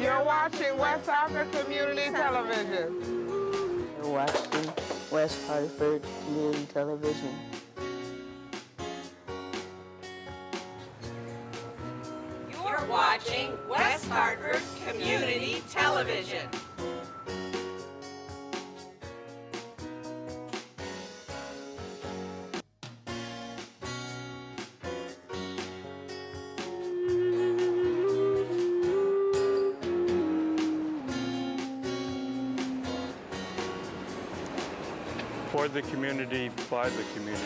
You're watching West Hartford Community Television. You're watching West Hartford Community Television. You're watching West Hartford Community Television. For the community, by the community.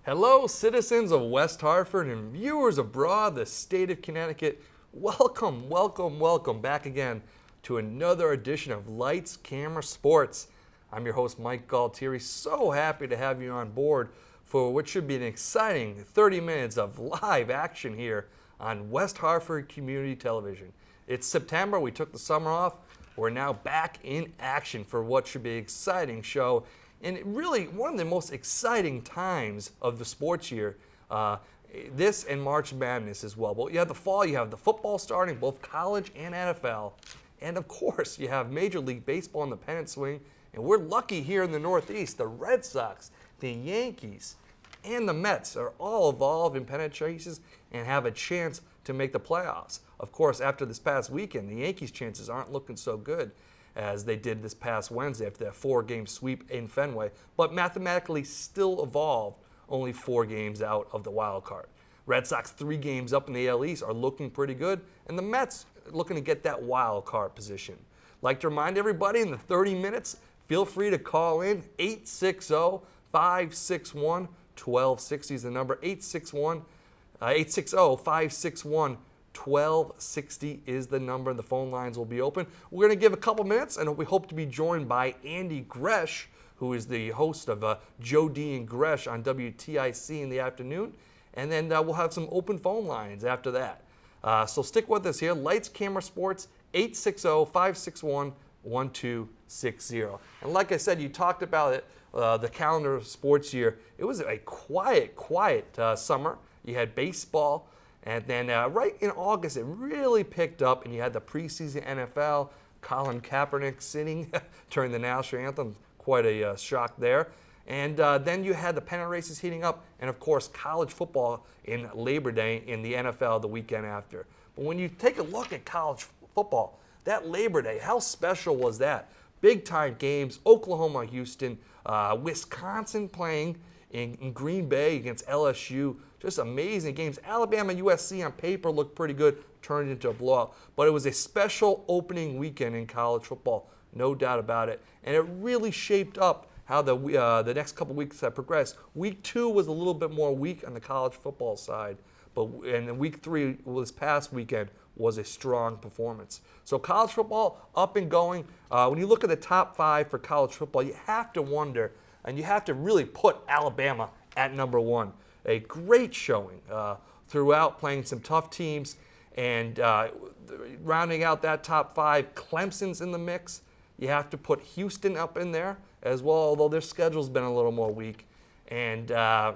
Hello, citizens of West Hartford and viewers abroad, the state of Connecticut. Welcome, welcome, welcome back again to another edition of Lights, Camera, Sports. I'm your host, Mike Galtieri. So happy to have you on board for what should be an exciting 30 minutes of live action here on West Hartford Community Television. It's September. We took the summer off. We're now back in action for what should be an exciting show. And really, one of the most exciting times of the sports year, this and March Madness as well. But you have the fall, you have the football starting, both college and NFL. And of course, you have Major League Baseball in the pennant swing. And we're lucky here in the Northeast, the Red Sox, the Yankees, and the Mets are all involved in pennant chases and have a chance to make the playoffs. Of course, after this past weekend, the Yankees' chances aren't looking so good as they did this past Wednesday after that 4-game sweep in Fenway, but mathematically still evolved only 4 games out of the wild card. Red Sox 3 games up in the AL East are looking pretty good, and the Mets looking to get that wild card position. Like to remind everybody in the 30 minutes, feel free to call in 860-561-1260 is the number, 860-561-1260 is the number. The phone lines will be open. We're going to give a couple minutes, and we hope to be joined by Andy Gresh, who is the host of Joe D and Gresh on WTIC in the afternoon. And then we'll have some open phone lines after that. So stick with us here. Lights, Camera, Sports, 860-561-1260. And like I said, you talked about it, the calendar of sports year. It was a quiet summer. You had baseball. And then right in August, it really picked up, and you had the preseason NFL, Colin Kaepernick singing during the national anthem. Quite a shock there. And then you had the pennant races heating up, and of course, college football in Labor Day in the NFL the weekend after. But when you take a look at college football, that Labor Day, how special was that? Big-time games, Oklahoma, Houston, Wisconsin playing in Green Bay against LSU. Just amazing games. Alabama, USC on paper looked pretty good, turned into a blowout. But it was a special opening weekend in college football, no doubt about it. And it really shaped up how the next couple weeks have progressed. Week 2 was a little bit more weak on the college football side, and then week 3, this past weekend, was a strong performance. So college football up and going. When you look at the top 5 for college football, you have to wonder, and you have to really put Alabama at number 1. A great showing throughout, playing some tough teams, and rounding out that top 5, Clemson's in the mix. You have to put Houston up in there as well, although their schedule's been a little more weak. And then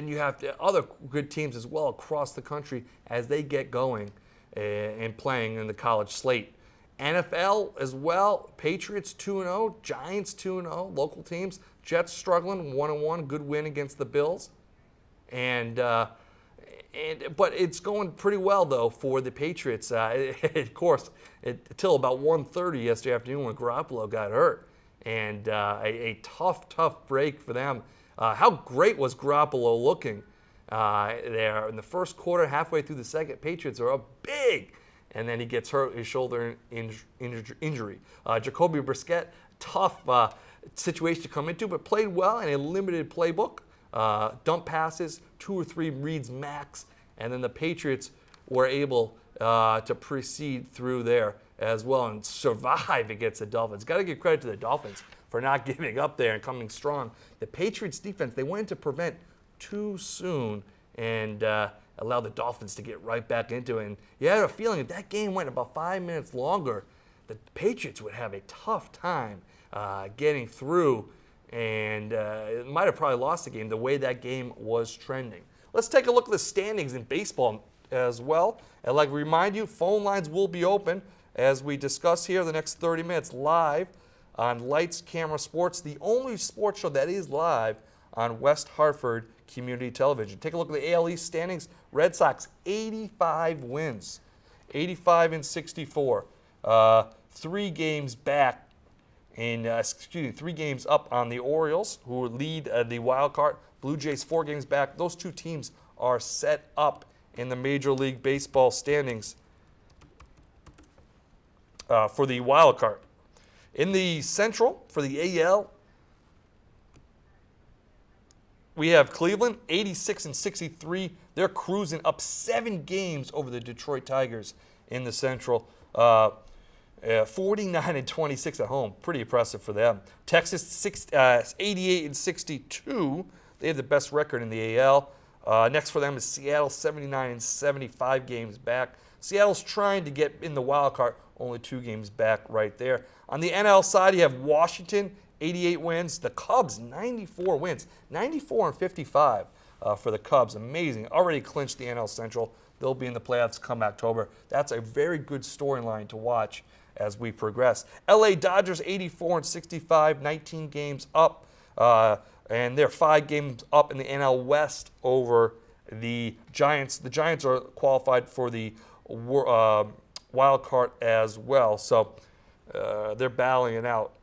you have other good teams as well across the country as they get going and playing in the college slate. NFL as well, Patriots 2-0, Giants 2-0, local teams. Jets struggling, 1-1, good win against the Bills. But it's going pretty well, though, for the Patriots. Of course, until about 1:30 yesterday afternoon when Garoppolo got hurt. And a tough break for them. How great was Garoppolo looking there in the first quarter, halfway through the second? Patriots are up big. And then he gets hurt, his shoulder injury. Jacoby Brissett, tough situation to come into, but played well in a limited playbook. Dump passes, 2 or 3 reads max, and then the Patriots were able to proceed through there as well and survive against the Dolphins. Got to give credit to the Dolphins for not giving up there and coming strong. The Patriots defense, they went to prevent too soon and allow the Dolphins to get right back into it. And you had a feeling if that game went about 5 minutes longer, the Patriots would have a tough time getting through, and it might have probably lost the game the way that game was trending. Let's take a look at the standings in baseball as well. I'd like to remind you, phone lines will be open as we discuss here the next 30 minutes live on Lights, Camera, Sports, the only sports show that is live on West Hartford Community Television. Take a look at the AL East standings. Red Sox, 85 wins, 85-64. 3 games back in, 3 games up on the Orioles, who lead the wild card. Blue Jays 4 games back. Those 2 teams are set up in the Major League Baseball standings for the wild card. In the Central, for the AL, we have Cleveland, 86-63. They're cruising up 7 games over the Detroit Tigers in the Central. 49-26 at home. Pretty impressive for them. Texas, 88-62. They have the best record in the AL. Next for them is Seattle, 79-75 games back. Seattle's trying to get in the wild card, only 2 games back right there. On the NL side, you have Washington, 88 wins. The Cubs, 94 wins. 94-55 for the Cubs. Amazing. Already clinched the NL Central. They'll be in the playoffs come October. That's a very good storyline to watch as we progress. LA Dodgers, 84-65, 19 games up. And they're 5 games up in the NL West over the Giants. The Giants are qualified for the wild card as well. So they're battling it out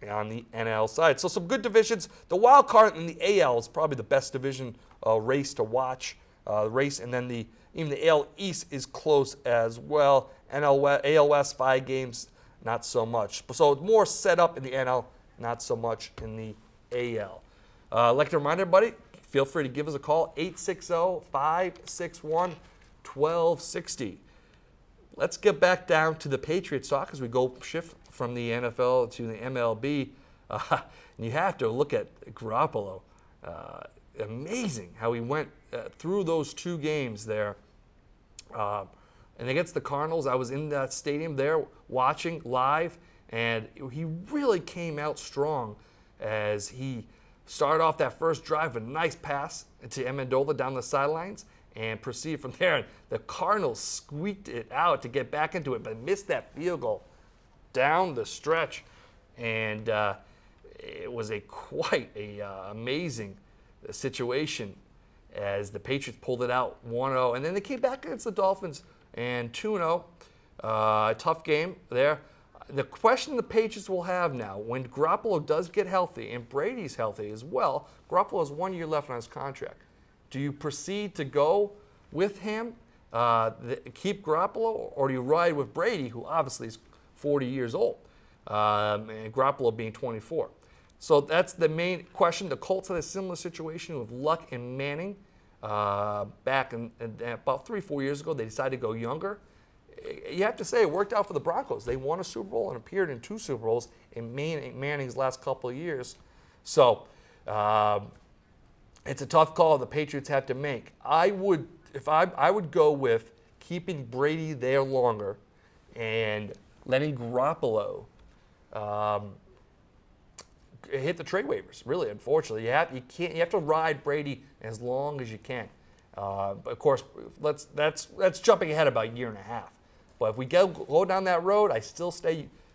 on the NL side. So some good divisions. The wild card in the AL is probably the best division race to watch. And then even the AL East is close as well. AL West, 5 games, not so much. So more set up in the NL, not so much in the AL. I'd like to remind everybody, feel free to give us a call, 860-561-1260. Let's get back down to the Patriots talk as we go shift from the NFL to the MLB. And you have to look at Garoppolo. Amazing how he went through those 2 games there. And against the Cardinals, I was in that stadium there watching live, and he really came out strong as he started off that first drive with a nice pass to Amendola down the sidelines and proceeded from there. The Cardinals squeaked it out to get back into it, but missed that field goal down the stretch. And it was quite a amazing situation as the Patriots pulled it out 1-0. And then they came back against the Dolphins and 2-0. Tough game there. The question the Patriots will have now, when Garoppolo does get healthy and Brady's healthy as well, Garoppolo has 1 year left on his contract. Do you proceed to go with him, keep Garoppolo, or do you ride with Brady, who obviously is 40 years old, and Garoppolo being 24? So that's the main question. The Colts had a similar situation with Luck and Manning back in about 3-4 years ago. They decided to go younger. You have to say it worked out for the Broncos. They won a Super Bowl and appeared in 2 Super Bowls in Manning's last couple of years. So it's a tough call the Patriots have to make. I would go with keeping Brady there longer and letting Garoppolo hit the trade waivers. Really, unfortunately, you have to ride Brady as long as you can. But of course, that's jumping ahead about a year and a half. But if we go down that road, I still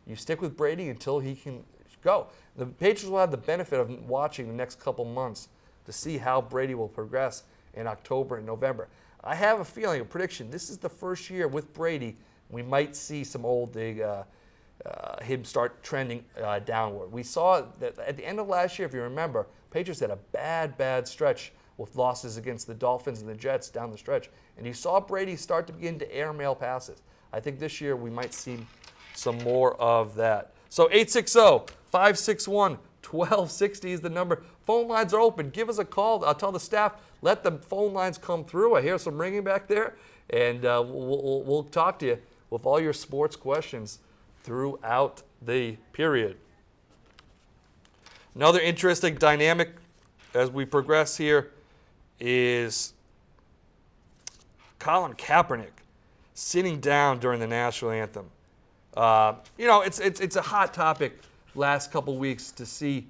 you stick with Brady until he can go. The Patriots will have the benefit of watching the next couple months to see how Brady will progress in October and November. I have a feeling, a prediction, this is the first year with Brady we might see some him start trending downward. We saw that at the end of last year, if you remember, Patriots had a bad stretch with losses against the Dolphins and the Jets down the stretch. And you saw Brady start to begin to airmail passes. I think this year we might see some more of that. So 860-561-1260 is the number. Phone lines are open. Give us a call. I'll tell the staff, let the phone lines come through. I hear some ringing back there. And we'll talk to you with all your sports questions throughout the period. Another interesting dynamic as we progress here is Colin Kaepernick sitting down during the national anthem. It's a hot topic last couple weeks to see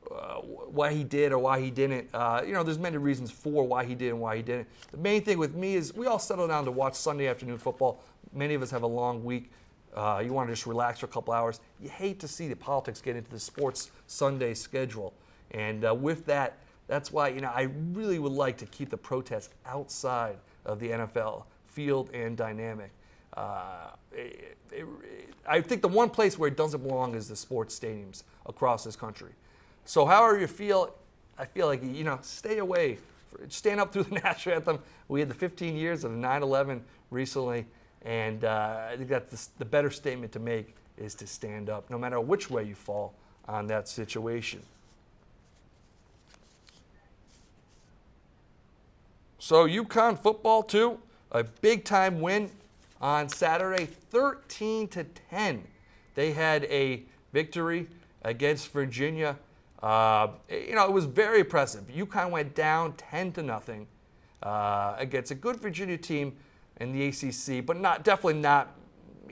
why he did or why he didn't. There's many reasons for why he did and why he didn't. The main thing with me is we all settle down to watch Sunday afternoon football. Many of us have a long week. You want to just relax for a couple hours. You hate to see the politics get into the sports Sunday schedule. And with that, that's why I really would like to keep the protests outside of the NFL field and dynamic. I think the one place where it doesn't belong is the sports stadiums across this country. So however you feel, I feel like, stay away. Stand up through the national anthem. We had the 15 years of 9/11 recently, and I think that's the better statement to make is to stand up, no matter which way you fall on that situation. So UConn football too, a big-time win on Saturday, 13-10. They had a victory against Virginia. It was very impressive. UConn went down 10-0 against a good Virginia team in the ACC, but definitely not.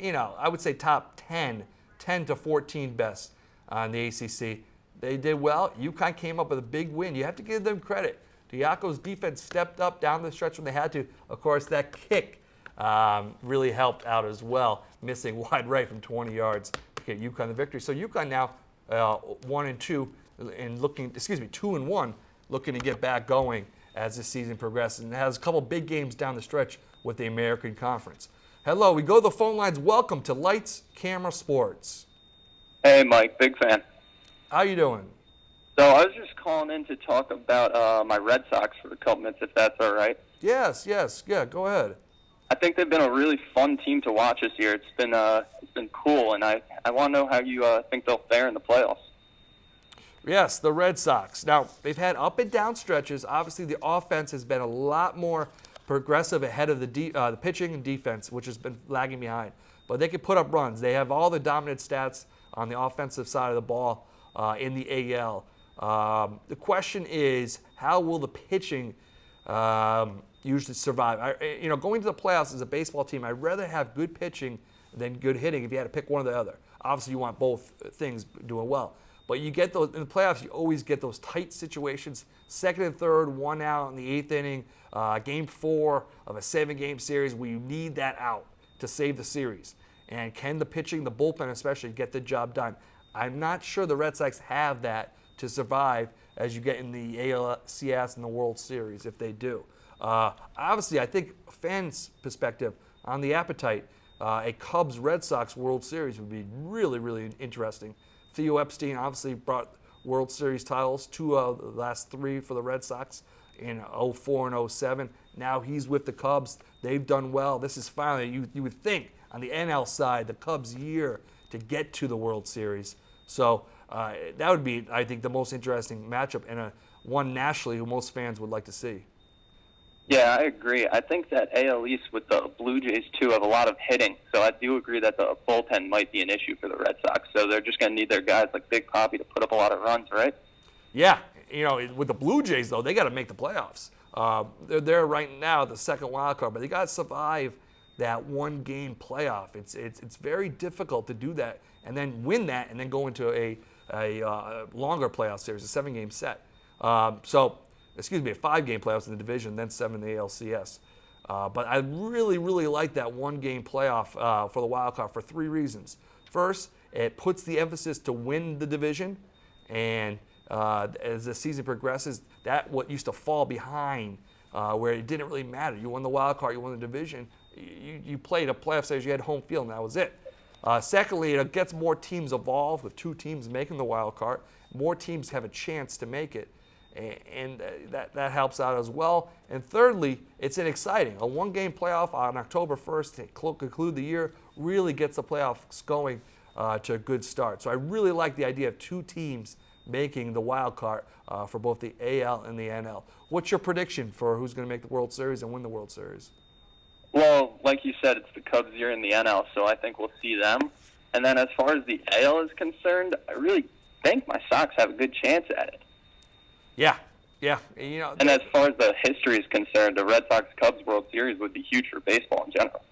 I would say top 10 to 14 best on the ACC. They did well. UConn came up with a big win. You have to give them credit. Diaco's defense stepped up down the stretch when they had to. Of course, that kick really helped out as well, missing wide right from 20 yards to get UConn the victory. So UConn now 1-2 and 2-1, looking to get back going as the season progresses, and has a couple big games down the stretch with the American Conference. Hello, we go to the phone lines. Welcome to Lights, Camera, Sports. Hey, Mike, big fan. How you doing? So I was just calling in to talk about my Red Sox for a couple minutes, if that's all right. Yes, yeah, go ahead. I think they've been a really fun team to watch this year. It's been cool, and I want to know how you think they'll fare in the playoffs. Yes, the Red Sox. Now, they've had up and down stretches. Obviously, the offense has been a lot more progressive ahead of the pitching and defense, which has been lagging behind. But they can put up runs. They have all the dominant stats on the offensive side of the ball in the AL. The question is, how will the pitching usually survive? Going to the playoffs as a baseball team, I'd rather have good pitching than good hitting if you had to pick one or the other. Obviously, you want both things doing well. But you get those in the playoffs. You always get those tight situations. Second and third, one out in the eighth inning, game 4 of a 7-game series where you need that out to save the series. And can the pitching, the bullpen especially, get the job done? I'm not sure the Red Sox have that to survive as you get in the ALCS and the World Series if they do. Obviously, I think fans' perspective on the appetite, a Cubs-Red Sox World Series would be really, really interesting. Theo Epstein obviously brought World Series titles, 2 of the last 3 for the Red Sox in 04 and 07. Now he's with the Cubs. They've done well. This is finally, you would think, on the NL side, the Cubs' year to get to the World Series. So that would be, I think, the most interesting matchup and one nationally who most fans would like to see. Yeah, I agree. I think that AL East with the Blue Jays, too, have a lot of hitting. So I do agree that the bullpen might be an issue for the Red Sox. So they're just going to need their guys like Big Papi to put up a lot of runs, right? Yeah. With the Blue Jays, though, they got to make the playoffs. They're there right now, the second wild card, but they got to survive that one-game playoff. It's very difficult to do that and then win that and then go into a longer playoff series, a 7-game set. A 5-game playoffs in the division, then 7 in the ALCS. But I really, really like that one-game playoff for the wild card for 3 reasons. First, it puts the emphasis to win the division, and as the season progresses, that what used to fall behind, where it didn't really matter. You won the wild card, you won the division, you played a playoff series, you had home field, and that was it. Secondly, it gets more teams involved with 2 teams making the wild card. More teams have a chance to make it. And that helps out as well. And thirdly, it's exciting. A 1-game playoff on October 1st to conclude the year really gets the playoffs going to a good start. So I really like the idea of 2 teams making the wild card for both the AL and the NL. What's your prediction for who's going to make the World Series and win the World Series? Well, like you said, it's the Cubs here in the NL, so I think we'll see them. And then as far as the AL is concerned, I really think my Sox have a good chance at it. Yeah. And as far as the history is concerned, the Red Sox-Cubs World Series would be huge for baseball in general.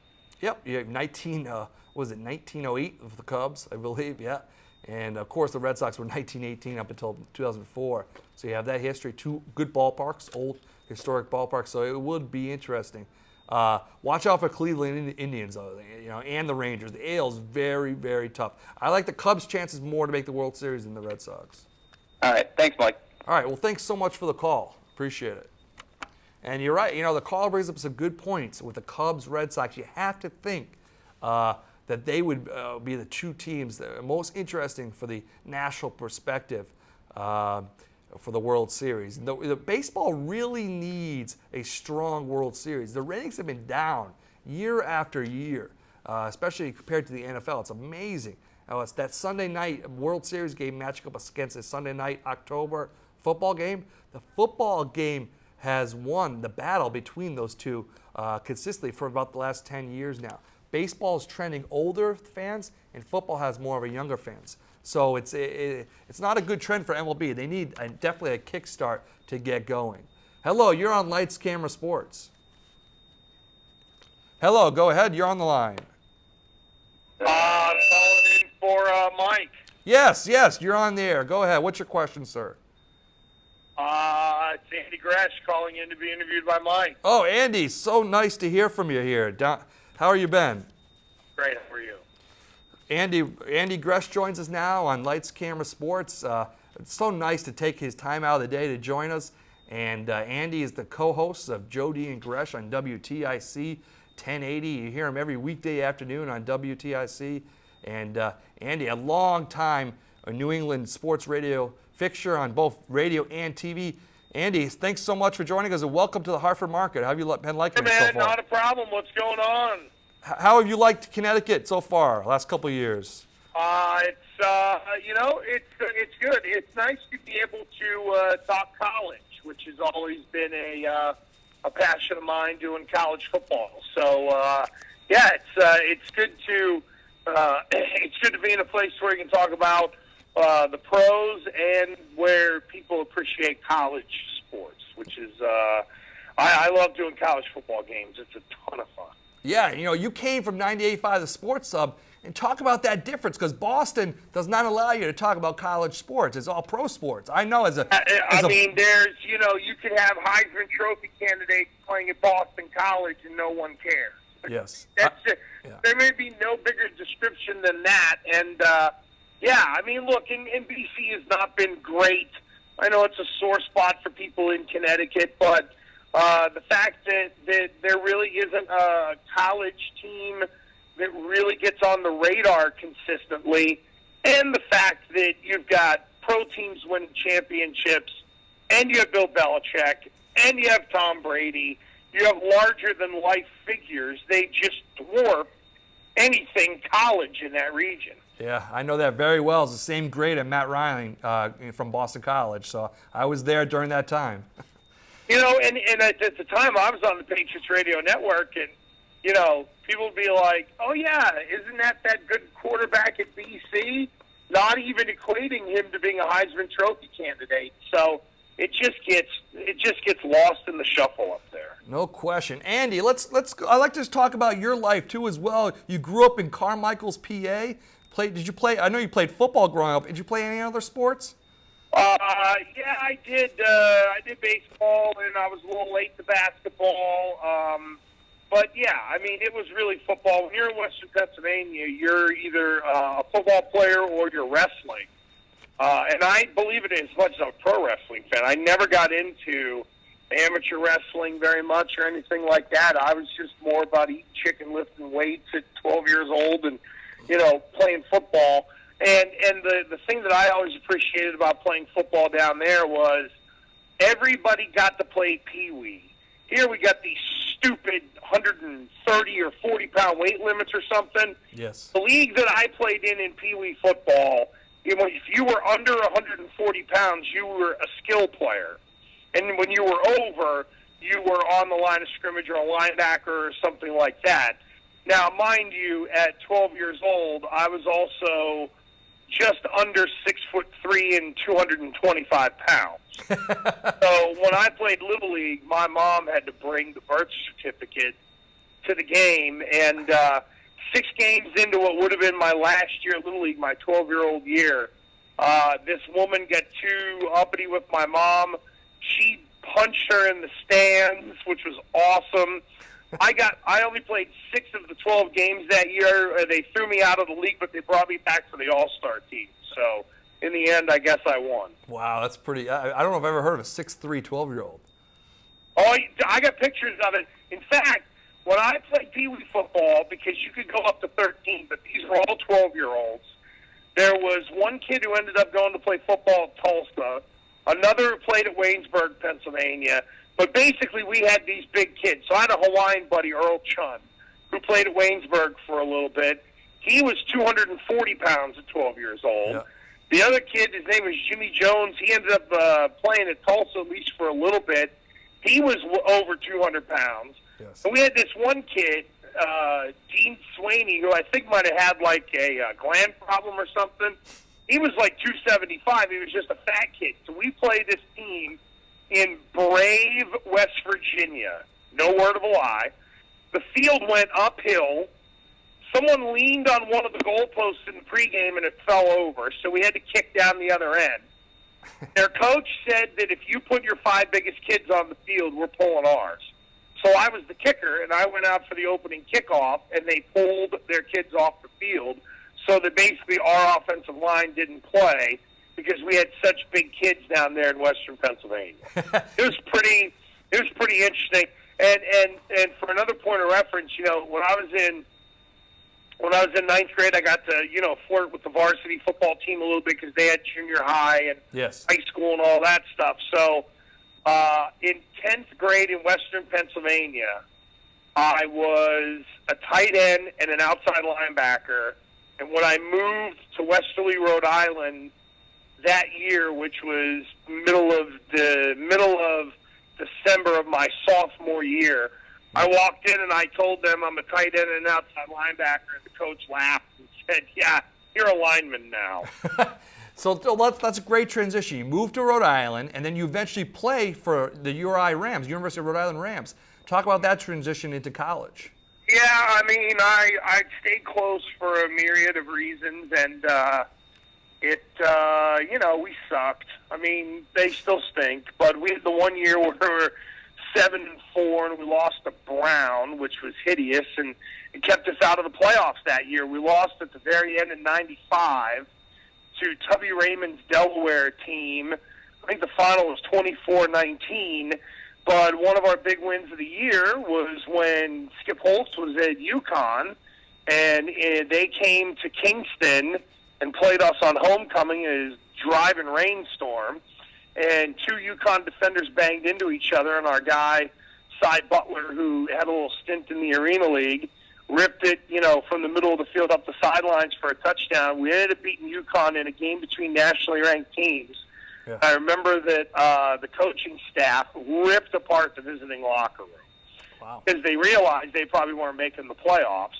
Yep. You have 1908 of the Cubs, I believe, yeah. And, of course, the Red Sox were 1918 up until 2004. So you have that history, 2 good ballparks, old historic ballparks. So it would be interesting. Watch out for Cleveland Indians, though, and the Rangers. The AL is very, very tough. I like the Cubs' chances more to make the World Series than the Red Sox. All right. Thanks, Mike. All right. Well, thanks so much for the call. Appreciate it. And you're right. The call brings up some good points. With the Cubs, Red Sox, you have to think that they would be the 2 teams that are most interesting for the national perspective for the World Series. The baseball really needs a strong World Series. The ratings have been down year after year, especially compared to the NFL. It's amazing. It's that Sunday night World Series game matching up against a Sunday night October football game. The football game has won the battle between those two consistently for about the last 10 years now. Baseball is trending older fans, and football has more of a younger fans. So it's not a good trend for MLB. They need definitely a kickstart to get going. Hello, you're on Lights, Camera, Sports. Hello, go ahead. You're on the line. Calling in for Mike. Yes, you're on the air. Go ahead. What's your question, sir? It's Andy Gresh calling in to be interviewed by Mike. Oh, Andy, so nice to hear from you here. How are you been? Great, how are you? Andy Gresh joins us now on Lights, Camera, Sports. It's so nice to take his time out of the day to join us. And Andy is the co-host of Jody and Gresh on WTIC 1080. You hear him every weekday afternoon on WTIC. And Andy, a long time New England sports radio fixture on both radio and TV. Andy, thanks so much for joining us, and welcome to the Hartford market. How have you been liking it so far? Not a problem. What's going on? How have you liked Connecticut so far, last couple of years? It's good. It's nice to be able to talk college, which has always been a passion of mine, doing college football. So it's good to be in a place where you can talk about the pros and where people appreciate college sports, which is I love doing college football games. It's a ton of fun. Yeah, you came from 98.5 The Sports Sub, and talk about that difference, because Boston does not allow you to talk about college sports. It's all pro sports. I know there's, you could have Heisman Trophy candidates playing at Boston College and no one cares. Yes. There may be no bigger description than that. And, look, NBC has not been great. I know it's a sore spot for people in Connecticut, but the fact that there really isn't a college team that really gets on the radar consistently, and the fact that you've got pro teams winning championships, and you have Bill Belichick, and you have Tom Brady, you have larger-than-life figures. They just dwarf anything college in that region. Yeah, I know that very well. It's the same grade at Matt Ryan from Boston College, so I was there during that time. And at the time I was on the Patriots Radio Network, and, people would be like, oh, yeah, isn't that good quarterback at BC? Not even equating him to being a Heisman Trophy candidate. So it just gets lost in the shuffle up there. No question. Andy, I'd like to talk about your life, too, as well. You grew up in Carmichael's, PA. Did you play? I know you played football growing up. Did you play any other sports? Yeah, I did. I did baseball, and I was a little late to basketball. But yeah, it was really football. When you're in Western Pennsylvania, you're either a football player or you're wrestling. And I believe it as much as I'm a pro wrestling fan. I never got into amateur wrestling very much or anything like that. I was just more about eating chicken, lifting weights at 12 years old, and playing football. And the thing that I always appreciated about playing football down there was everybody got to play Pee-wee. Here we got these stupid 130 or 40-pound weight limits or something. Yes. The league that I played in Pee-wee football, if you were under 140 pounds, you were a skill player. And when you were over, you were on the line of scrimmage or a linebacker or something like that. Now, mind you, at 12 years old, I was also just under 6'3" and 225 pounds. So when I played Little League, my mom had to bring the birth certificate to the game, and 6 games into what would have been my last year at Little League, my 12-year-old year, this woman got too uppity with my mom. She punched her in the stands, which was awesome. I only played 6 of the 12 games that year. They threw me out of the league, but they brought me back for the All-Star team. So in the end, I guess I won. Wow, that's pretty. I don't know if I've ever heard of a 6'3" 12-year-old. Oh, I got pictures of it. In fact, when I played Pee Wee football, because you could go up to 13, but these were all 12-year-olds, there was one kid who ended up going to play football at Tulsa, another who played at Waynesburg, Pennsylvania. But basically, we had these big kids. So I had a Hawaiian buddy, Earl Chun, who played at Waynesburg for a little bit. He was 240 pounds at 12 years old. Yeah. The other kid, his name was Jimmy Jones. He ended up playing at Tulsa at least for a little bit. He was over 200 pounds. Yes. And we had this one kid, Dean Swaney, who I think might have had like a gland problem or something. He was like 275. He was just a fat kid. So we played this team in Brave, West Virginia. No word of a lie. The field went uphill. Someone leaned on one of the goalposts in the pregame and it fell over, so we had to kick down the other end. Their coach said that if you put your 5 biggest kids on the field, we're pulling ours. So I was the kicker, and I went out for the opening kickoff, and they pulled their kids off the field so that basically our offensive line didn't play because we had such big kids down there in Western Pennsylvania. It was pretty interesting. And for another point of reference, when I was in 9th grade, I got to, flirt with the varsity football team a little bit because they had junior high and Yes. high school and all that stuff. So in 10th grade in Western Pennsylvania, I was a tight end and an outside linebacker. And when I moved to Westerly, Rhode Island that year, which was middle of December of my sophomore year, I walked in and I told them I'm a tight end and an outside linebacker, and the coach laughed and said, "Yeah, you're a lineman now." So that's a great transition. You moved to Rhode Island, and then you eventually play for the URI Rams, University of Rhode Island Rams. Talk about that transition into college. Yeah, I mean, I stayed close for a myriad of reasons, and we sucked. I mean, they still stink, but we had the one year where we were 7-4, and we lost to Brown, which was hideous, and it kept us out of the playoffs that year. We lost at the very end in '95 to Tubby Raymond's Delaware team. I think the final was 24-19. But one of our big wins of the year was when Skip Holtz was at UConn, and they came to Kingston and played us on homecoming in a driving rainstorm. And 2 UConn defenders banged into each other, and our guy, Cy Butler, who had a little stint in the Arena League, ripped it, from the middle of the field up the sidelines for a touchdown. We ended up beating UConn in a game between nationally ranked teams. Yeah. I remember that the coaching staff ripped apart the visiting locker room. Wow. Because they realized they probably weren't making the playoffs.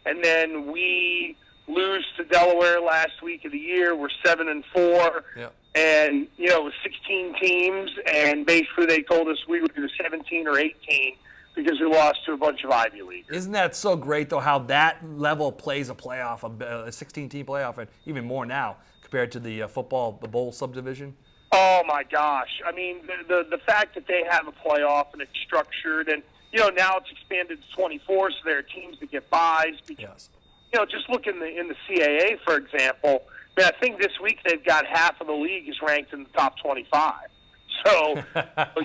And then we lose to Delaware last week of the year. We're 7-4. Yeah. And, it was 16 teams, and basically they told us we would do 17 or 18 because we lost to a bunch of Ivy Leaguers. Isn't that so great, though, how that level plays a playoff, a 16-team playoff, and even more now compared to the football, the bowl subdivision? Oh, my gosh. I mean, the fact that they have a playoff and it's structured, and, now it's expanded to 24, so there are teams that get buys. Yes. Just look in the CAA, for example. I mean, I think this week they've got half of the league is ranked in the top 25. So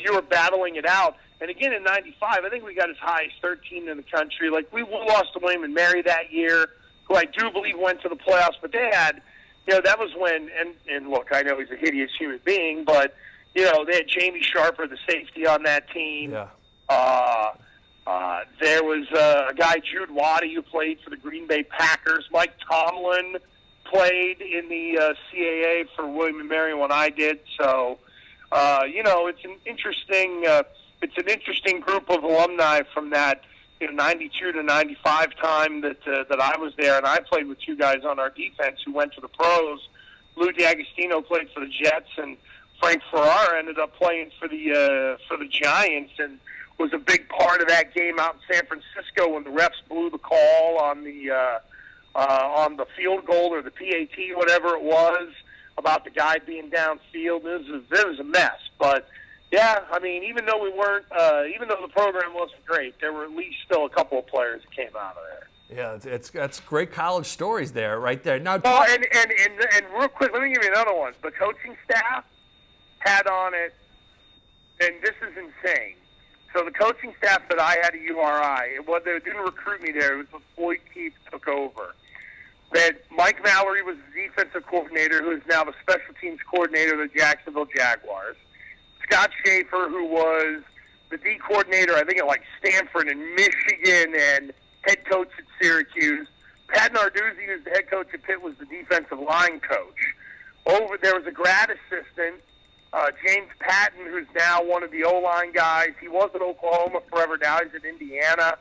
you were battling it out. And again, in '95, I think we got as high as 13 in the country. Like, we lost to William and Mary that year, who I do believe went to the playoffs. But they had, that was when, and look, I know he's a hideous human being, but, they had Jamie Sharper, the safety, on that team. Yeah. There was a guy, Jude Waddy, who played for the Green Bay Packers. Mike Tomlin played in the CAA for William & Mary when I did. So, it's an interesting group of alumni from that 92 to 95 time that I was there, and I played with 2 guys on our defense who went to the pros. Lou D'Agostino played for the Jets, and Frank Ferrara ended up playing for the Giants. And was a big part of that game out in San Francisco when the refs blew the call on the field goal or the PAT, whatever it was, about the guy being downfield. It was a mess. But, yeah, I mean, even though the program wasn't great, there were at least still a couple of players that came out of there. Yeah, it's great college stories there, right there. Now, and real quick, let me give you another one. The coaching staff had on it, and this is insane. So the coaching staff that I had at URI, they didn't recruit me there. It was when Floyd Keith took over. That Mike Mallory was the defensive coordinator, who is now the special teams coordinator of the Jacksonville Jaguars. Scott Schaefer, who was the D coordinator, I think at like Stanford and Michigan, and head coach at Syracuse. Pat Narduzzi, who's the head coach at Pitt, was the defensive line coach. There was a grad assistant, James Patton, who's now one of the O-line guys. He was at Oklahoma forever. Now he's at Indiana.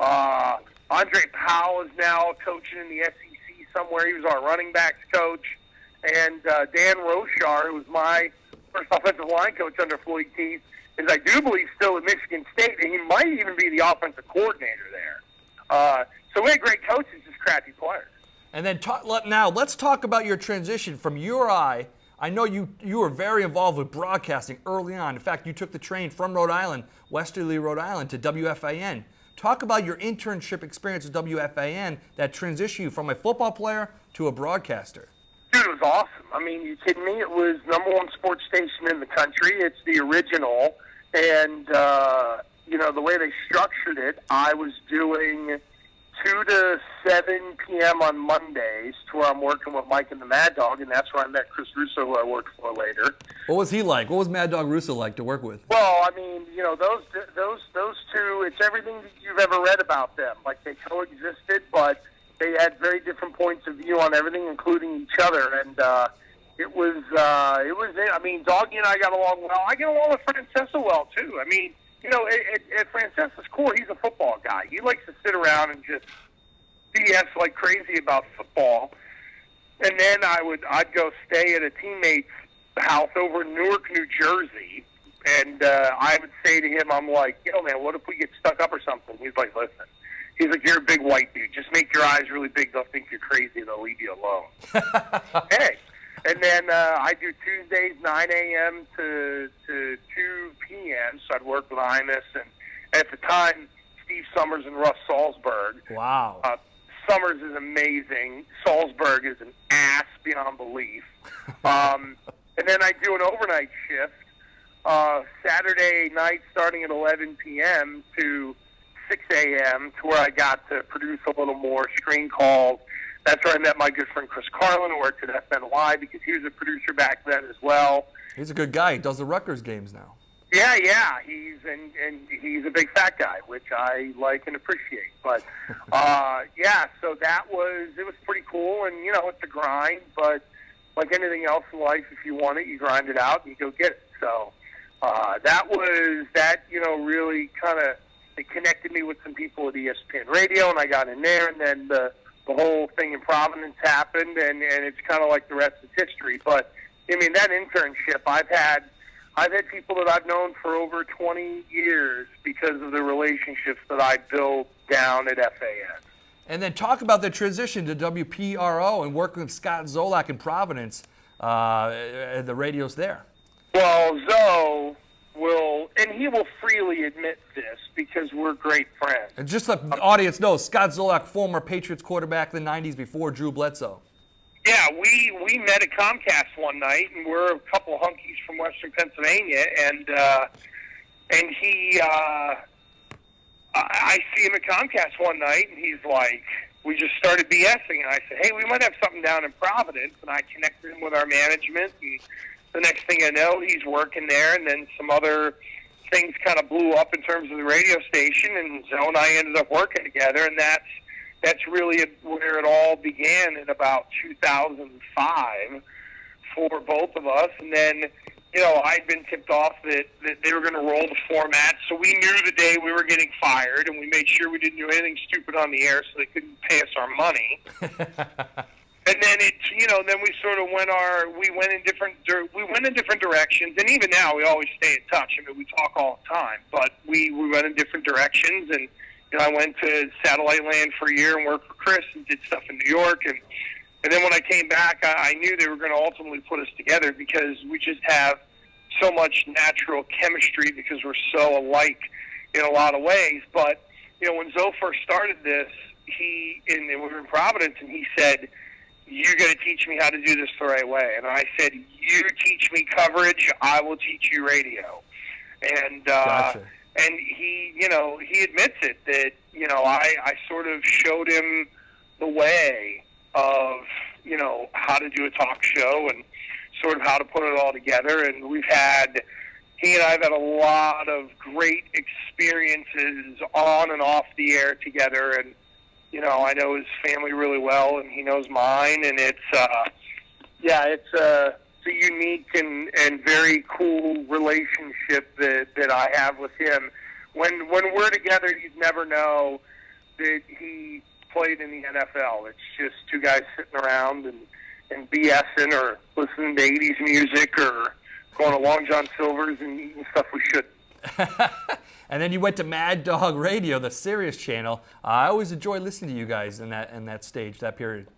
Andre Powell is now coaching in the SEC somewhere. He was our running backs coach. And Dan Roshar, who was my first offensive line coach under Floyd Keith, is, I do believe, still at Michigan State, and he might even be the offensive coordinator there. So we had great coaches, just crappy players. And then now let's talk about your transition from URI. I know you were very involved with broadcasting early on. In fact, you took the train from Rhode Island, Westerly, Rhode Island, to WFAN. Talk about your internship experience at WFAN that transitioned you from a football player to a broadcaster. Dude, it was awesome. I mean, you kidding me? It was #1 sports station in the country. It's the original. And, the way they structured it, I was doing 2 to 7 p.m. on Mondays to where I'm working with Mike and the Mad Dog, and that's where I met Chris Russo, who I worked for later. What was he like? What was Mad Dog Russo like to work with? Well, I mean, those two, it's everything that you've ever read about them. Like, they coexisted, but they had very different points of view on everything, including each other. And I mean, Doggy and I got along well. I get along with Francesa well, too. I mean, at Francesa's core, he's a football guy. He likes to sit around and just BS like crazy about football. And then I'd go stay at a teammate's house over in Newark, New Jersey, and I would say to him, I'm like, man, what if we get stuck up or something? He's like, listen. He's like, you're a big white dude. Just make your eyes really big. They'll think you're crazy. They'll leave you alone. Hey. And then I do Tuesdays, 9 a.m. to 2 p.m., so I'd work with Imus. And at the time, Steve Summers and Russ Salzberg. Wow. Summers is amazing. Salzberg is an ass beyond belief. And then I do an overnight shift, Saturday night starting at 11 p.m. to 6 a.m. to where I got to produce a little more screen calls. That's where I met my good friend Chris Carlin, who worked at FNY, because he was a producer back then as well. He's a good guy. He does the Rutgers games now. Yeah. He's a big fat guy, which I like and appreciate. But so it was pretty cool, and it's a grind. But like anything else in life, if you want it, you grind it out and you go get it. So really kind of it connected me with some people at ESPN Radio, and I got in there, and then the whole thing in Providence happened, and it's kind of like the rest is history. But I mean, that internship, I've had people that I've known for over 20 years because of the relationships that I built down at FAN. And then talk about the transition to WPRO and working with Scott Zolak in Providence, the radios there. Well, Zoe will, and he will freely admit this because we're great friends. And just so the audience knows, Scott Zolak, former Patriots quarterback in the 90s before Drew Bledsoe. Yeah, we met at Comcast one night, and we're a couple of hunkies from Western Pennsylvania, and he, I see him at Comcast one night, and he's like, we just started BSing, and I said, hey, we might have something down in Providence, and I connected him with our management, and the next thing I know, he's working there, and then some other things kind of blew up in terms of the radio station, and Zoe and I ended up working together, and that's really where it all began in about 2005 for both of us. And then, I'd been tipped off that they were going to roll the format, so we knew the day we were getting fired, and we made sure we didn't do anything stupid on the air so they couldn't pay us our money. And then then we sort of we went in different directions, and even now we always stay in touch. I mean, we talk all the time, but we went in different directions, and I went to Satellite Land for a year and worked for Chris and did stuff in New York, and then when I came back, I knew they were going to ultimately put us together because we just have so much natural chemistry because we're so alike in a lot of ways. But when Zoe first started this, we were in Providence, and he said, "You're going to teach me how to do this the right way." And I said, "You teach me coverage, I will teach you radio." And Gotcha. and he admits it that I sort of showed him the way of how to do a talk show and sort of how to put it all together. And he and I have had a lot of great experiences on and off the air together, and I know his family really well, and he knows mine, and it's a unique and very cool relationship that I have with him. When we're together, you'd never know that he played in the NFL. It's just two guys sitting around and BSing or listening to 80s music or going to Long John Silver's and eating stuff we shouldn't. And then you went to Mad Dog Radio, the Sirius channel. I always enjoy listening to you guys in that stage, that period.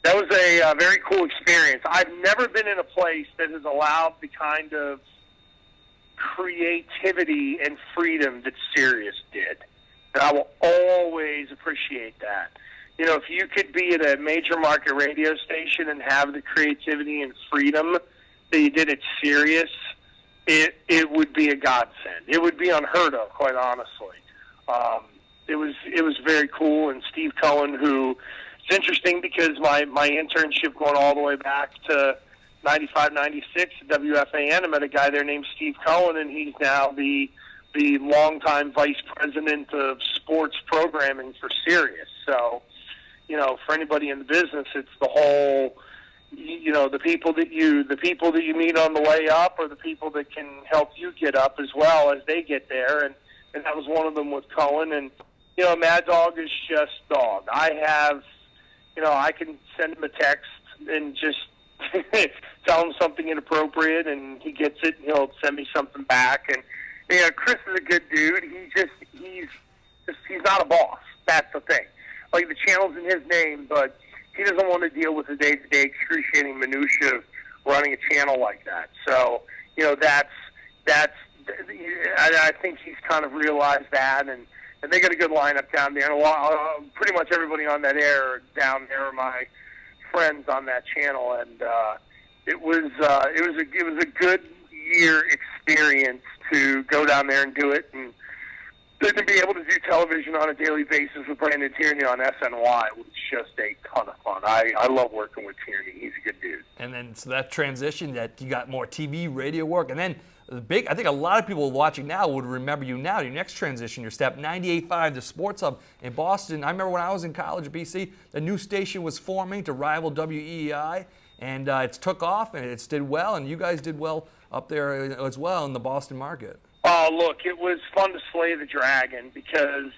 That was a very cool experience. I've never been in a place that has allowed the kind of creativity and freedom that Sirius did. And I will always appreciate that. If you could be at a major market radio station and have the creativity and freedom that you did at Sirius, it would be a godsend. It would be unheard of, quite honestly. It was very cool. And Steve Cohen, who it's interesting because my internship going all the way back to 95, 96 at WFAN, I met a guy there named Steve Cohen, and he's now the longtime vice president of sports programming for Sirius. So, for anybody in the business, it's the whole, the people that you meet on the way up are the people that can help you get up as well as they get there. And that was one of them with Cohen. And, Mad Dog is just dog. I can send him a text and just tell him something inappropriate, and he gets it, and he'll send me something back. And, Chris is a good dude. He's not a boss. That's the thing. Like, the channel's in his name, but he doesn't want to deal with the day-to-day excruciating minutia of running a channel like that. So, I think he's kind of realized that, and they got a good lineup down there. And pretty much everybody on that air down there are my friends on that channel, and it was a good year experience to go down there and do it, and then to be able to do television on a daily basis with Brandon Tierney on SNY was just a ton of fun. I love working with Tierney. He's a good dude. And then so that transition, that you got more TV, radio work, and then I think a lot of people watching now would remember you now. Your next transition, your step, 98.5, the Sports Hub in Boston. I remember when I was in college, BC, the new station was forming to rival WEEI, and it took off and it did well, and you guys did well up there as well in the Boston market. Oh, look, it was fun to slay the dragon because,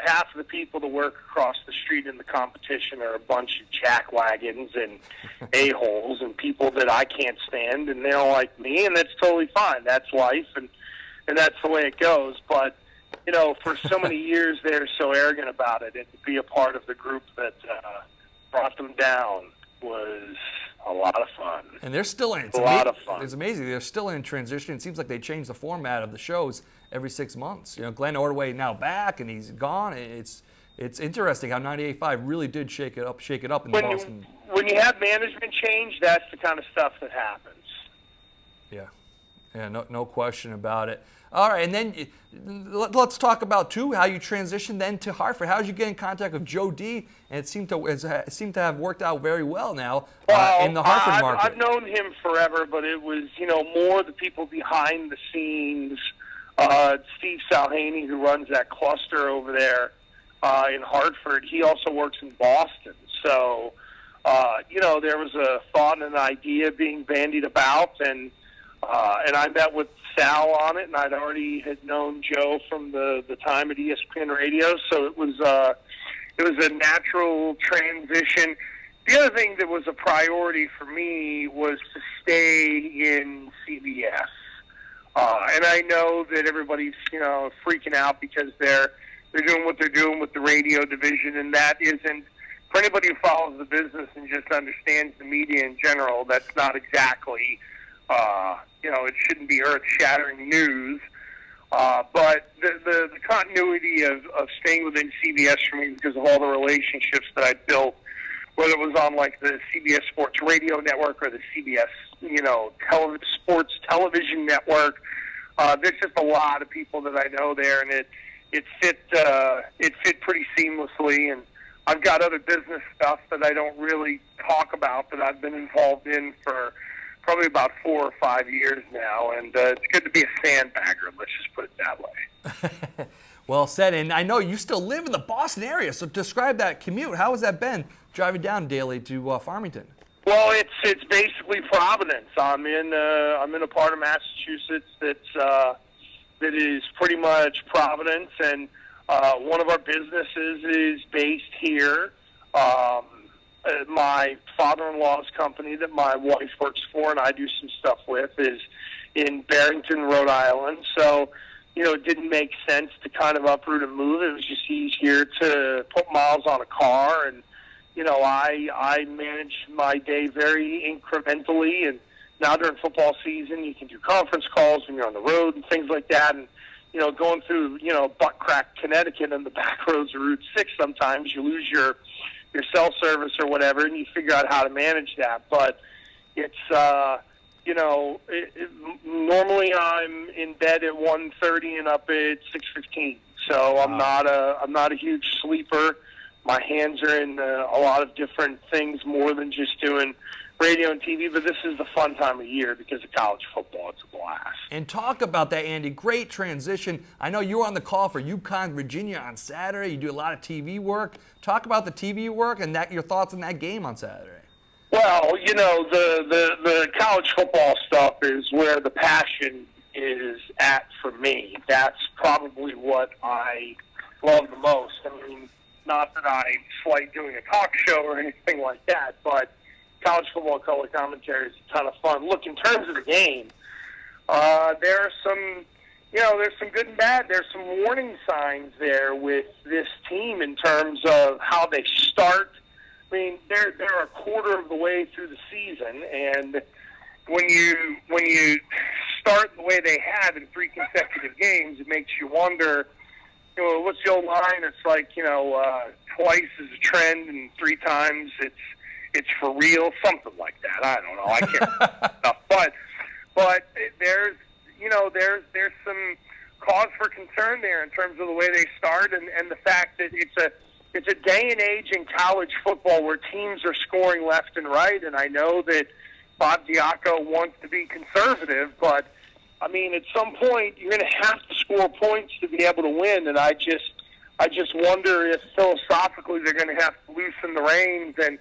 half of the people that work across the street in the competition are a bunch of jackwagons and a-holes and people that I can't stand, and they don't like me, and that's totally fine. That's life, and that's the way it goes. But, for so many years they're so arrogant about it, and to be a part of the group that brought them down was a lot of fun. And they're still in. It's a lot of fun. It's amazing. They're still in transition. It seems like they change the format of the shows every 6 months. Glenn Ordway now back, and he's gone. It's interesting how 98.5 really did shake it up in Boston. When you have management change, that's the kind of stuff that happens. Yeah, no question about it. All right, and then let's talk about, too, how you transitioned then to Hartford. How did you get in contact with Joe D? And it seemed to have worked out very well now in the Hartford market. I've known him forever, but it was, more the people behind the scenes. Steve Salhaney, who runs that cluster over there in Hartford, he also works in Boston. So, there was a thought and an idea being bandied about, and I met with Sal on it, and I'd already had known Joe from the time at ESPN Radio, so it was it was a natural transition. The other thing that was a priority for me was to stay in CBS. And I know that everybody's, freaking out because they're doing what they're doing with the radio division, and that isn't, for anybody who follows the business and just understands the media in general, that's not exactly, it shouldn't be earth-shattering news. But the continuity of staying within CBS for me because of all the relationships that I built, whether it was on like the CBS Sports Radio Network or the CBS, sports television network. There's just a lot of people that I know there, and it fit pretty seamlessly. And I've got other business stuff that I don't really talk about that I've been involved in for probably about 4 or 5 years now, and it's good to be a sandbagger. Let's just put it that way. Well said, and I know you still live in the Boston area, so describe that commute. How has that been driving down daily to Farmington? Well, it's basically Providence. I'm in a part of Massachusetts that is pretty much Providence, and one of our businesses is based here. My father-in-law's company that my wife works for and I do some stuff with is in Barrington, Rhode Island. So, it didn't make sense to kind of uproot and move. It was just easier to put miles on a car. And, I manage my day very incrementally. And now during football season, you can do conference calls when you're on the road and things like that. And, going through, butt crack Connecticut and the back roads of Route 6, sometimes you lose your cell service or whatever, and you figure out how to manage that. But it's, normally I'm in bed at 1:30 and up at 6:15. So I'm not a huge sleeper. My hands are in a lot of different things more than just doing radio and TV, but this is the fun time of year because of college football. It's a blast. And talk about that, Andy. Great transition. I know you were on the call for UConn, Virginia on Saturday. You do a lot of TV work. Talk about the TV work and your thoughts on that game on Saturday. Well, the college football stuff is where the passion is at for me. That's probably what I love the most. I mean, not that I slight doing a talk show or anything like that, but college football color commentary is a ton of fun. Look, in terms of the game, there are some, there's some good and bad. There's some warning signs there with this team in terms of how they start. I mean, they're a quarter of the way through the season, and when you start the way they have in 3 consecutive games, it makes you wonder, what's the old line? It's like, twice is a trend and 3 times it's for real, something like that. I don't know. I can't stuff. But there's some cause for concern there in terms of the way they start and the fact that it's a day and age in college football where teams are scoring left and right. And I know that Bob Diaco wants to be conservative, but I mean, at some point you're going to have to score points to be able to win. And I just wonder if philosophically they're going to have to loosen the reins and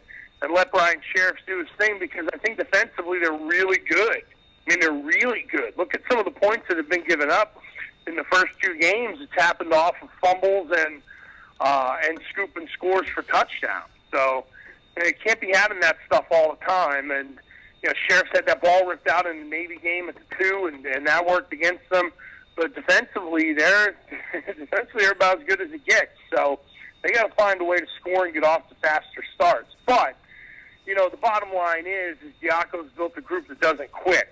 let Brian Sheriff do his thing, because I think defensively they're really good. I mean, they're really good. Look at some of the points that have been given up in the first 2 games. It's happened off of fumbles and scooping scores for touchdowns. So they can't be having that stuff all the time. And Sheriff's had that ball ripped out in the Navy game at the 2, and that worked against them. But defensively, they're about as good as it gets. So they got to find a way to score and get off to faster starts. But the bottom line is Diaco's built a group that doesn't quit.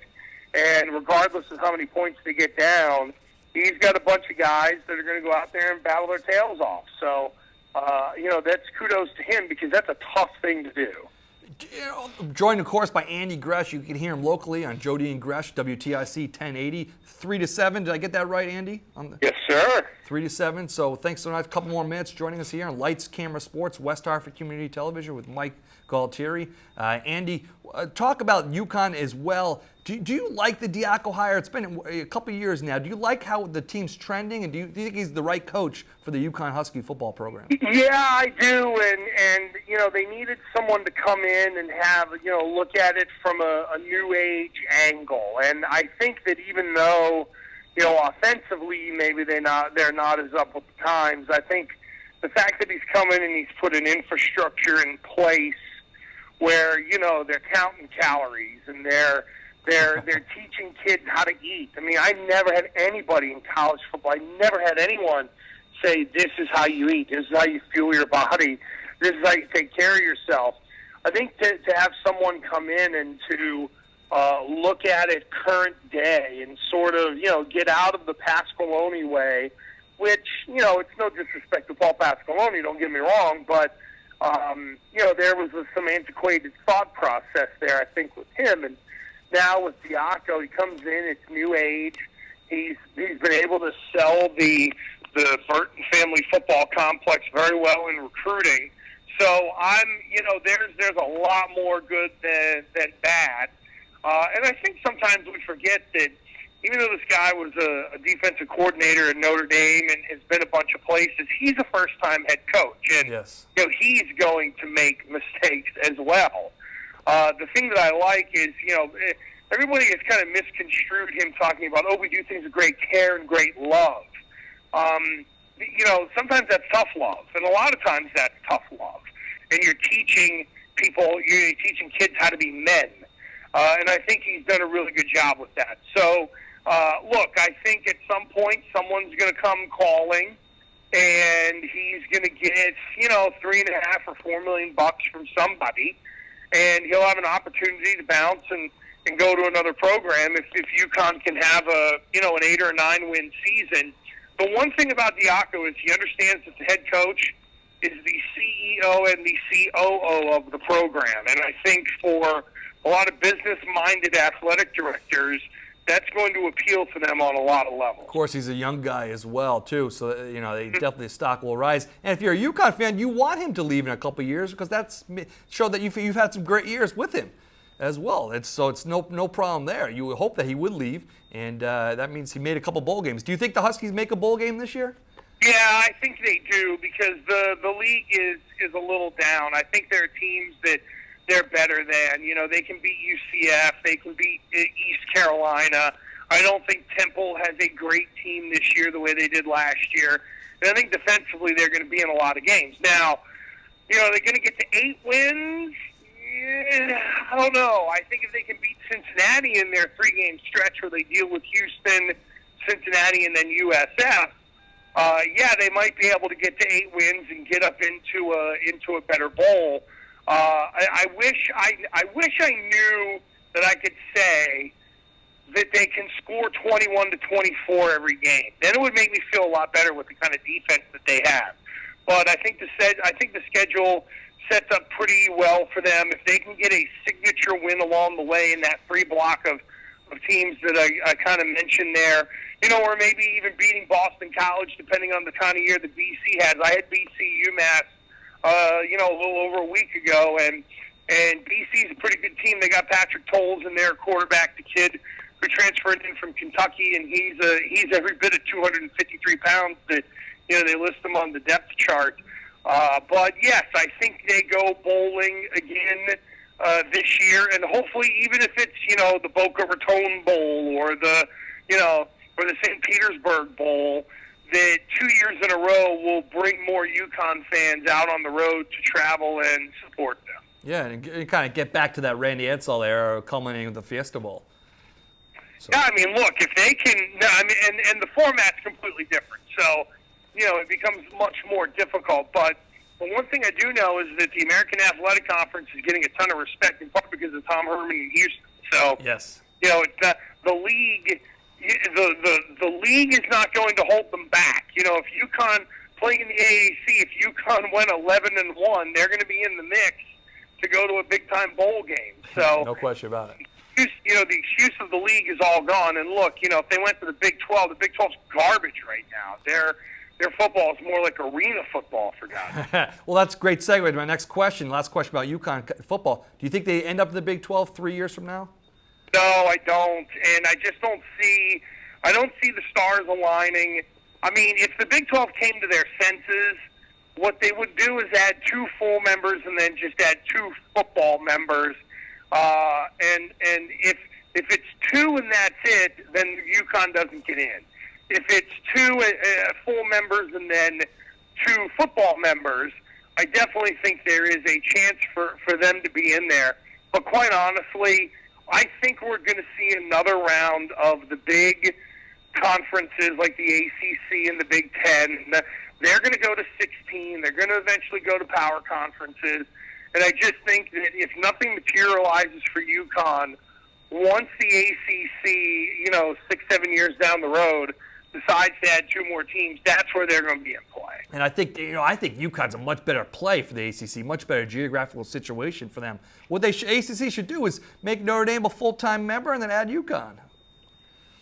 And regardless of how many points they get down, he's got a bunch of guys that are going to go out there and battle their tails off. So, that's kudos to him because that's a tough thing to do. Joined, of course, by Andy Gresh. You can hear him locally on Jody and Gresh, WTIC 1080, 3 to 7. Did I get that right, Andy? Yes, sir. 3 to 7. So thanks so much. A couple more minutes joining us here on Lights, Camera, Sports, West Hartford Community Television with Mike Galtieri. Andy, talk about UConn as well. Do you like the Diaco hire? It's been a couple of years now. Do you like how the team's trending, and do you think he's the right coach for the UConn Husky football program? Yeah, I do, and they needed someone to come in and have look at it from a new age angle, and I think that even though offensively maybe they're not as up with the times, I think the fact that he's come in and he's put an infrastructure in place where, you know, they're counting calories and they're teaching kids how to eat. I mean, I never had anybody in college football, I never had anyone say, this is how you eat, this is how you fuel your body, this is how you take care of yourself. I think to have someone come in and to look at it current day and sort of, you know, get out of the Pasqualoni way, which, you know, it's no disrespect to Paul Pasqualoni, don't get me wrong, but, you know, there was some antiquated thought process there, I think, with him. And now with Diaco, he comes in, it's new age. He's been able to sell the Burton family football complex very well in recruiting. So you know, there's a lot more good than bad. And I think sometimes we forget that even though this guy was a defensive coordinator at Notre Dame and has been a bunch of places, he's a first-time head coach. And, Yes. you know, he's going to make mistakes as well. The thing that I like is, you know, everybody has kind of misconstrued him talking about, we do things with great care and great love. You know, sometimes that's tough love, and a lot of times that's tough love. And you're teaching you're teaching kids how to be men. And I think he's done a really good job with that. So, look, I think at some point someone's going to come calling, and he's going to get, you know, $3.5 or $4 million from somebody, and he'll have an opportunity to bounce and go to another program if UConn can have an 8 or 9 win season. The one thing about Diaco is he understands that the head coach is the CEO and the COO of the program, and I think for a lot of business-minded athletic directors, that's going to appeal to them on a lot of levels. Of course, he's a young guy as well, too, so, you know, definitely the stock will rise. And if you're a UConn fan, you want him to leave in a couple of years because that's showed that you've had some great years with him as well. It's no problem there. You would hope that he would leave, and that means he made a couple bowl games. Do you think the Huskies make a bowl game this year? Yeah, I think they do because the league is a little down. I think there are teams that they're better than. You know, they can beat UCF. They can beat East Carolina. I don't think Temple has a great team this year the way they did last year. And I think defensively they're going to be in a lot of games. Now, you know, they're going to get to 8 wins. Yeah, I don't know. I think if they can beat Cincinnati in their 3-game stretch where they deal with Houston, Cincinnati, and then USF, yeah, they might be able to get to 8 wins and get up into a better bowl. I wish I knew that I could say that they can score 21 to 24 every game. Then it would make me feel a lot better with the kind of defense that they have. But I think the schedule sets up pretty well for them. If they can get a signature win along the way in that free block of teams that I kind of mentioned there, you know, or maybe even beating Boston College, depending on the kind of year that BC has. I had BC UMass, you know, a little over a week ago, and BC's a pretty good team. They got Patrick Tolles in their quarterback, the kid who transferred in from Kentucky, and he's every bit of 253 pounds that, you know, they list him on the depth chart. But yes, I think they go bowling again this year, and hopefully, even if it's, you know, the Boca Raton Bowl or the St. Petersburg Bowl, that 2 years in a row will bring more UConn fans out on the road to travel and support them. Yeah, and kind of get back to that Randy Edsall era, culminating with the Fiesta Bowl. So. Yeah, I mean, look, if they can, and the format's completely different, so, you know, it becomes much more difficult. But one thing I do know is that the American Athletic Conference is getting a ton of respect, in part because of Tom Herman in Houston. So, yes, you know, the league. The league is not going to hold them back. You know, if UConn playing in the AAC, if UConn went 11-1, they're going to be in the mix to go to a big-time bowl game. So no question about it. You know, the excuse of the league is all gone. And look, you know, if they went to the Big 12, the Big 12's garbage right now. Their football is more like arena football, for God's sake. Well, that's a great segue to my next question. Last question about UConn football. Do you think they end up in the Big 12 3 years from now? No, I don't, and I just don't see the stars aligning. I mean, if the Big 12 came to their senses, what they would do is add 2 full members and then just add 2 football members. And if it's 2 and that's it, then UConn doesn't get in. If it's 2 full members and then to football members, I definitely think there is a chance for them to be in there. But quite honestly, I think we're going to see another round of the big conferences like the ACC and the Big Ten. They're going to go to 16. They're going to eventually go to power conferences. And I just think that if nothing materializes for UConn, once the ACC, 6-7 years down the road, decides to add 2 more teams, that's where they're going to be in play. And I think UConn's a much better play for the ACC, much better geographical situation for them. What ACC should do is make Notre Dame a full-time member and then add UConn.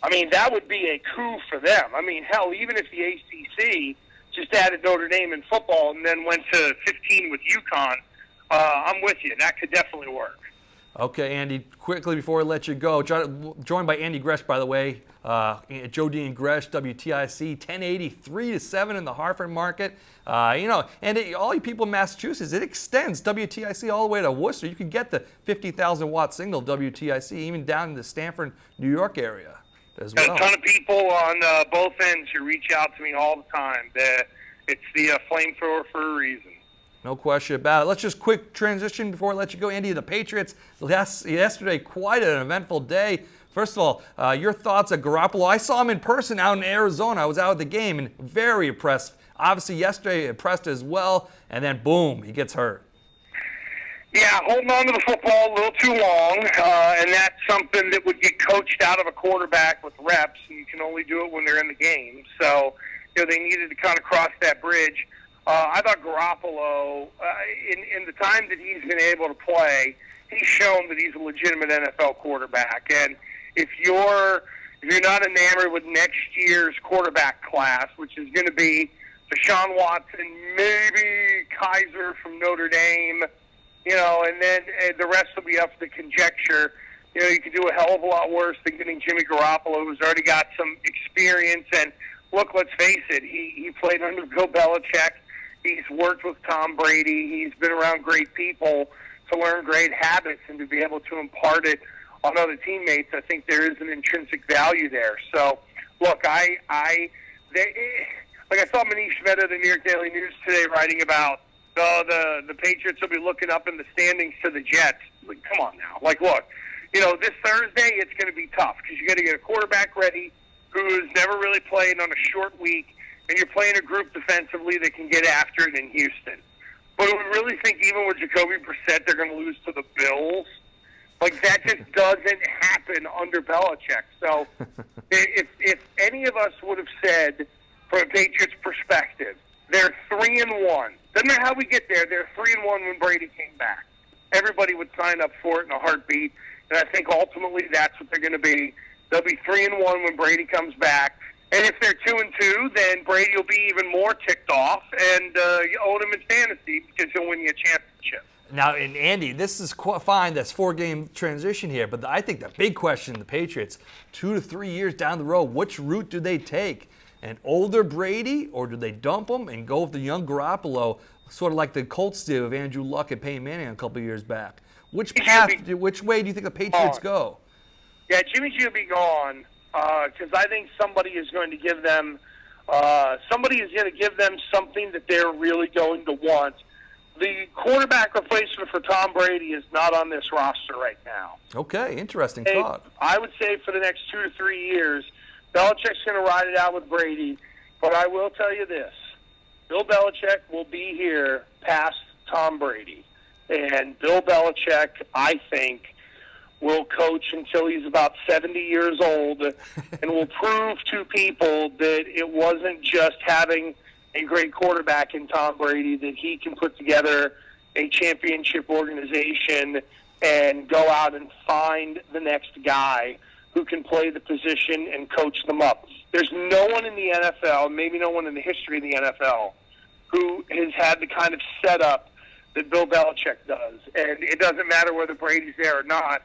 I mean, that would be a coup for them. I mean, hell, even if the ACC just added Notre Dame in football and then went to 15 with UConn, I'm with you. That could definitely work. Okay, Andy, quickly before I let you go, joined by Andy Gresh, by the way, Joe D. and Gresh, WTIC, 1083-7 in the Hartford market. And all you people in Massachusetts, it extends WTIC all the way to Worcester. You can get the 50,000-watt signal WTIC even down in the Stamford, New York area as well. Got a ton of people on both ends who reach out to me all the time. It's the flamethrower for a reason. No question about it. Let's just quick transition before I let you go. Andy, the Patriots, yesterday, quite an eventful day. First of all, your thoughts on Garoppolo. I saw him in person out in Arizona. I was out at the game and very impressed. Obviously, yesterday impressed as well. And then, boom, he gets hurt. Yeah, holding on to the football a little too long, and that's something that would get coached out of a quarterback with reps, and you can only do it when they're in the game. So, they needed to kind of cross that bridge. I thought Garoppolo, in the time that he's been able to play, he's shown that he's a legitimate NFL quarterback. And if you're not enamored with next year's quarterback class, which is going to be Deshaun Watson, maybe Kaiser from Notre Dame, and then the rest will be up to conjecture. You could do a hell of a lot worse than getting Jimmy Garoppolo, who's already got some experience. And look, let's face it, he played under Bill Belichick. He's worked with Tom Brady. He's been around great people to learn great habits and to be able to impart it on other teammates. I think there is an intrinsic value there. So, look, I saw Manish Mehta of the New York Daily News today writing about the Patriots will be looking up in the standings to the Jets. Like, come on now. Like, look, this Thursday it's going to be tough because you got to get a quarterback ready who's never really played on a short week, and you're playing a group defensively that can get after it in Houston. But we really think even with Jacoby Brissett, they're going to lose to the Bills. Like, that just doesn't happen under Belichick. So if any of us would have said, from a Patriots perspective, they're 3-1. Doesn't matter how we get there, they're 3-1 when Brady came back. Everybody would sign up for it in a heartbeat, and I think ultimately that's what they're going to be. They'll be 3-1 when Brady comes back. And if they're 2-2, then Brady will be even more ticked off, and you own him in fantasy because he'll win you a championship. Now, and Andy, this is fine. That's 4-game transition here. But I think the big question, the Patriots, 2 to 3 years down the road, which route do they take? An older Brady, or do they dump him and go with the young Garoppolo, sort of like the Colts did with Andrew Luck and Peyton Manning a couple of years back? Which way do you think the Patriots go? Yeah, Jimmy G will be gone because I think somebody is going to give them something that they're really going to want. The quarterback replacement for Tom Brady is not on this roster right now. Okay, interesting thought. I would say for the next 2 to 3 years, Belichick's going to ride it out with Brady. But I will tell you this. Bill Belichick will be here past Tom Brady. And Bill Belichick, I think, will coach until he's about 70 years old and will prove to people that it wasn't just having a great quarterback in Tom Brady, that he can put together a championship organization and go out and find the next guy who can play the position and coach them up. There's no one in the NFL, maybe no one in the history of the NFL, who has had the kind of setup that Bill Belichick does. And it doesn't matter whether Brady's there or not.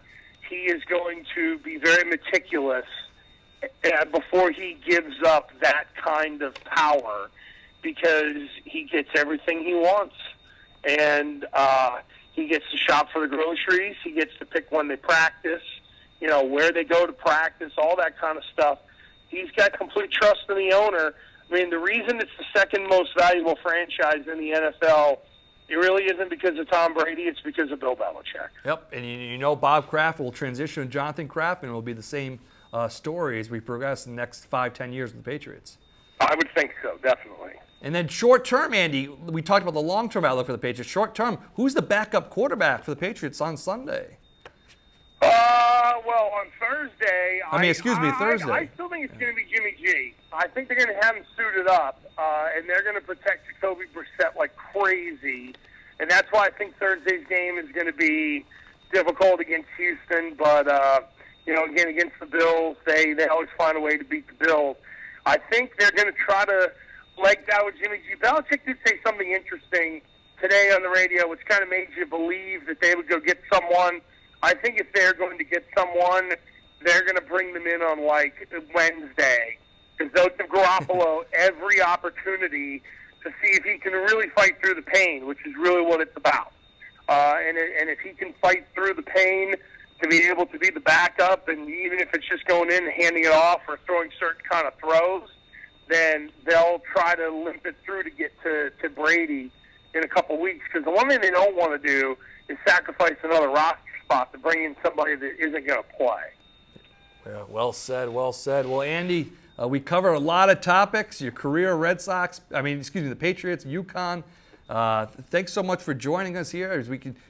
He is going to be very meticulous before he gives up that kind of power because he gets everything he wants. And he gets to shop for the groceries. He gets to pick when they practice, where they go to practice, all that kind of stuff. He's got complete trust in the owner. I mean, the reason it's the second most valuable franchise in the NFL, it really isn't because of Tom Brady. It's because of Bill Belichick. Yep, and you know Bob Kraft will transition to Jonathan Kraft, and it will be the same story as we progress in the next 5-10 years with the Patriots. I would think so, definitely. And then short term, Andy, we talked about the long-term outlook for the Patriots. Short term, who's the backup quarterback for the Patriots on Sunday? Well, on Thursday... Thursday. I still think it's going to be Jimmy G. I think they're going to have him suited up, and they're going to protect Jacoby Brissett like crazy. And that's why I think Thursday's game is going to be difficult against Houston. But, again, against the Bills, they always find a way to beat the Bills. I think they're going to try to leg that with Jimmy G. Belichick did say something interesting today on the radio, which kind of made you believe that they would go get someone. I think if they're going to get someone, they're going to bring them in on, Wednesday. Because they'll give Garoppolo every opportunity to see if he can really fight through the pain, which is really what it's about. And if he can fight through the pain to be able to be the backup, and even if it's just going in and handing it off or throwing certain kind of throws, then they'll try to limp it through to get to Brady in a couple weeks. Because the one thing they don't want to do is sacrifice another roster spot to bring in somebody that isn't going to play. Yeah, well said, well said. Well, Andy, we covered a lot of topics. Your career, the Patriots, UConn. Thanks so much for joining us here.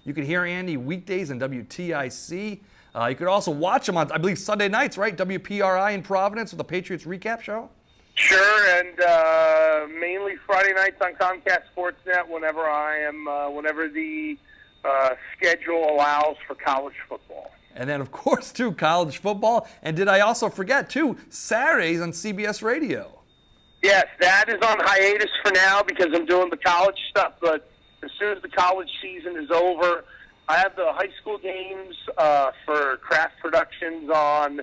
You can hear Andy weekdays on WTIC. You could also watch him on, I believe, Sunday nights, right? WPRI in Providence with the Patriots recap show. Sure, and mainly Friday nights on Comcast Sportsnet whenever the schedule allows for college football. And then, of course, too, college football. And did I also forget, too, Saturdays on CBS Radio? Yes, that is on hiatus for now because I'm doing the college stuff. But as soon as the college season is over, I have the high school games for Kraft Productions on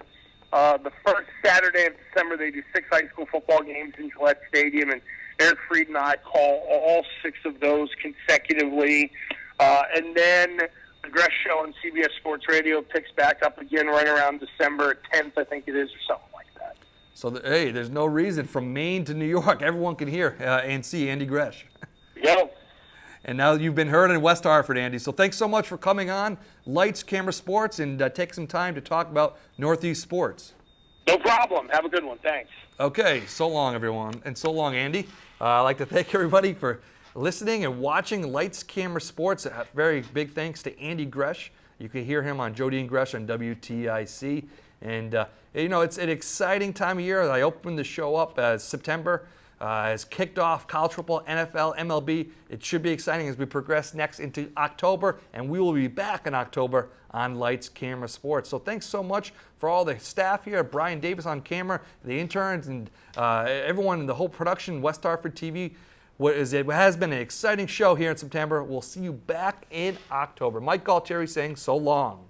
the first Saturday of December. They do 6 high school football games in Gillette Stadium, and Eric Fried and I call all 6 of those consecutively. And then the Gresh Show on CBS Sports Radio picks back up again right around December 10th, I think it is, or something like that. So, there's no reason from Maine to New York. Everyone can hear and see Andy Gresh. Yep. And now you've been heard in West Hartford, Andy. So thanks so much for coming on Lights, Camera, Sports, and take some time to talk about Northeast sports. No problem. Have a good one. Thanks. Okay, so long, everyone. And so long, Andy. I'd like to thank everybody for listening and watching Lights, Camera, Sports. A very big thanks to Andy Gresh. You can hear him on Jody and Gresh on WTIC. And, it's an exciting time of year. I opened the show up as September has kicked off college football, NFL, MLB. It should be exciting as we progress next into October, and we will be back in October on Lights, Camera, Sports. So thanks so much for all the staff here, Brian Davis on camera, the interns, and everyone in the whole production, West Hartford TV. It has been an exciting show here in September. We'll see you back in October. Mike Galtieri saying so long.